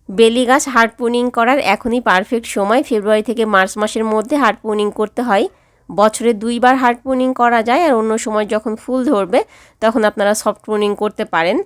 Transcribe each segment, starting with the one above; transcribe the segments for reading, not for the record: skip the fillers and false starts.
বেলি গাছ hard pruning করার এখনই পারফেক্ট সময়। ফেব্রুয়ারি থেকে মার্চ মাসের মধ্যে হার্ড প্রুনিং করতে হয়। বছরে 2বার হার্ড প্রুনিং করা যায়, আর অন্য সময় যখন ফুল ধরবে তখন আপনারা সফট প্রুনিং করতে পারেন।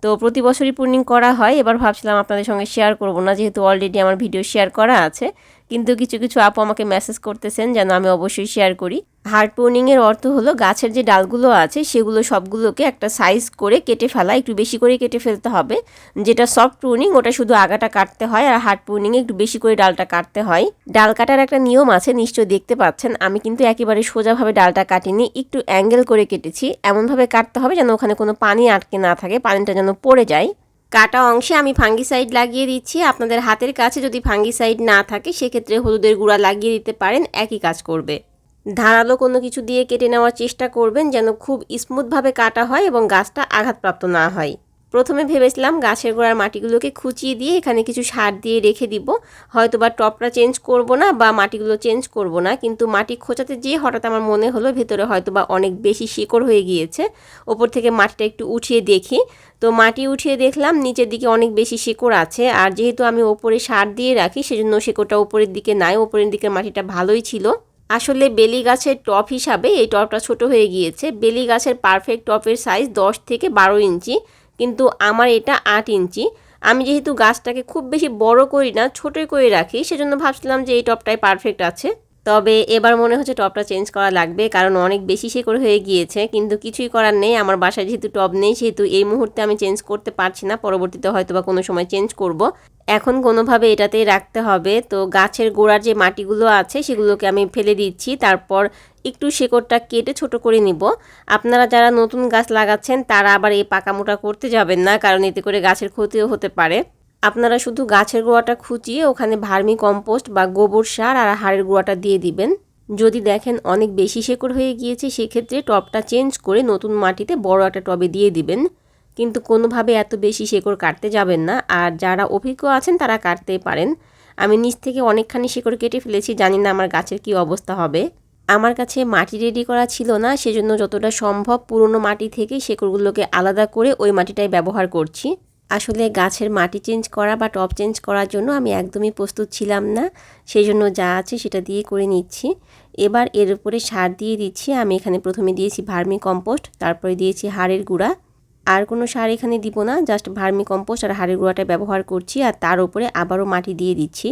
তো প্রতি বছরই প্রুনিং করা হয়। এবার ভাবছিলাম আপনাদের সঙ্গে শেয়ার করব না, যেহেতু অলরেডি আমার ভিডিও শেয়ার করা আছে, কিন্তু কিছু কিছু আপু আমাকে মেসেজ করতেছেন যেন আমি অবশ্যই শেয়ার করি। হার্ড প্রুনিংয়ের অর্থ হলো গাছের যে ডালগুলো আছে সেগুলো সবগুলোকে একটা সাইজ করে কেটে ফেলা, একটু বেশি করে কেটে ফেলতে হবে। যেটা সফট প্রুনিং ওটা শুধু আগাটা কাটতে হয়, আর হার্ড প্রুনিংয়ে একটু বেশি করে ডালটা কাটতে হয়। ডাল কাটার একটা নিয়ম আছে, নিশ্চয়ই দেখতে পাচ্ছেন। আমি কিন্তু একেবারে সোজাভাবে ডালটা কাটিনি, একটু অ্যাঙ্গেল করে কেটেছি। এমনভাবে কাটতে হবে যেন ওখানে কোনো পানি আটকে না থাকে, পানিটা যেন পড়ে যায়। কাটা অংশে আমি ফাঙ্গিসাইড লাগিয়ে দিচ্ছি। আপনাদের হাতের কাছে যদি ফাঙ্গিসাইড না থাকে সেক্ষেত্রে হলুদের গুঁড়া লাগিয়ে দিতে পারেন, একই কাজ করবে। ধারালো কোনো কিছু দিয়ে কেটে নেওয়ার চেষ্টা করবেন যেন খুব স্মুথভাবে কাটা হয় এবং গাছটা আঘাতপ্রাপ্ত না হয়। প্রথমে ভেবেছিলাম গাছের গোড়ার মাটিগুলোকে খুঁচিয়ে দিয়ে এখানে কিছু সার দিয়ে রেখে দিব, হয়তো বা টপটা চেঞ্জ করব না বা মাটিগুলো চেঞ্জ করব না, কিন্তু মাটি খোঁচাতে যেয়ে হঠাৎ আমার মনে হলো ভেতরে হয়তো বা অনেক বেশি শিকড় হয়ে গিয়েছে। ওপর থেকে মাটিটা একটু উঠিয়ে দেখি, তো মাটি উঠিয়ে দেখলাম নিচের দিকে অনেক বেশি শিকড় আছে। আর যেহেতু আমি ওপরে সার দিয়ে রাখি সেজন্য শিকড়টা উপরের দিকে নাই, উপরের দিকের মাটিটা ভালোই ছিল। আসলে বেলি গাছের টপ হিসাবে এই টপটা ছোট হয়ে গিয়েছে। বেলি গাছের পারফেক্ট টপের সাইজ 10 থেকে 12 ইঞ্চি, কিন্তু আমার এটা 8 ইঞ্চি। আমি যেহেতু গাছটাকে খুব বেশি বড় করি না, ছোটোই করে রাখি, সেজন্য ভাবছিলাম যে এই টপটাই পারফেক্ট আছে। তবে এবার মনে হচ্ছে টপটা চেঞ্জ করা লাগবে, কারণ অনেক বেশি শেকড় হয়ে গিয়েছে। কিন্তু কিছুই করার নেই, আমার বাসায় যেহেতু টব নেই সেহেতু এই মুহূর্তে আমি চেঞ্জ করতে পারছি না, পরবর্তীতে হয়তো বা কোনো সময় চেঞ্জ করব। এখন কোনোভাবে এটাতেই রাখতে হবে। তো গাছের গোড়ার যে মাটিগুলো আছে সেগুলোকে আমি ফেলে দিচ্ছি, তারপর একটু শেকড়টা কেটে ছোট করে নিব। আপনারা যারা নতুন গাছ লাগাচ্ছেন তারা আবার এই পাকামোটা করতে যাবেন না, কারণ এতে করে গাছের ক্ষতিও হতে পারে। আপনারা শুধু গাছের গোড়াটা খুঁচিয়ে ওখানে ভার্মি কম্পোস্ট বা গোবর সার আর হাড়ের গোড়াটা দিয়ে দিবেন। যদি দেখেন অনেক বেশি শেকড় হয়ে গিয়েছে সেক্ষেত্রে টবটা চেঞ্জ করে নতুন মাটিতে বড় একটা টবে দিয়ে দিবেন, কিন্তু কোনোভাবে এত বেশি শেকড় কাটতে যাবেন না। আর যারা অভিজ্ঞ আছেন তারা কাটতেই পারেন। আমি নিচ থেকে অনেকখানি শেকড় কেটে ফেলেছি, জানি না আমার গাছের কি অবস্থা হবে। আমার কাছে মাটি রেডি করা ছিল না, সেজন্য যতটা সম্ভব পুরনো মাটি থেকে শেকড়গুলোকে আলাদা করে ওই মাটিটাই ব্যবহার করছি। আসলে গাছের মাটি চেঞ্জ করা বা টব চেঞ্জ করার জন্য আমি একদমই প্রস্তুত ছিলাম না, সেই জন্য যা আছে সেটা দিয়ে করে নিচ্ছি। এবার এর উপরে সার দিয়ে দিচ্ছি। আমি এখানে প্রথমে দিয়েছি ভার্মি কম্পোস্ট, তারপরে দিয়েছি হাড়ের গুঁড়া। আর কোনো সার এখানে দিব না, জাস্ট ভার্মি কম্পোস্ট আর হাড়ের গুঁড়াটা ব্যবহার করছি, আর তার উপরে আবারও মাটি দিয়ে দিচ্ছি।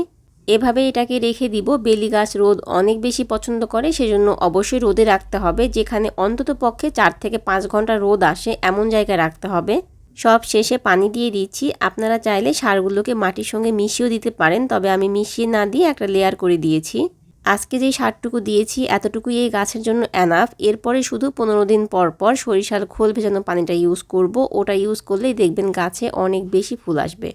এভাবে এটাকে রেখে দিব। বেলি গাছ রোদ অনেক বেশি পছন্দ করে, সেজন্য অবশ্যই রোদে রাখতে হবে। যেখানে অন্তত পক্ষে 4 থেকে 5 ঘন্টা রোদ আসে এমন জায়গায় রাখতে হবে। সব শেষে পানি দিয়ে দিচ্ছি। আপনারা চাইলে সারগুলোকে মাটির সঙ্গে মিশিয়েও দিতে পারেন, তবে আমি মিশিয়ে না দিয়ে একটা লেয়ার করে দিয়েছি। আজকে যেই সারটুকু দিয়েছি এতটুকুই এই গাছের জন্য এনাফ। এরপরে শুধু 15 দিন পর পর সরিষার খোল ভেজানো পানিটা ইউজ করব। ওটা ইউজ করলেই দেখবেন গাছে অনেক বেশি ফুল আসবে।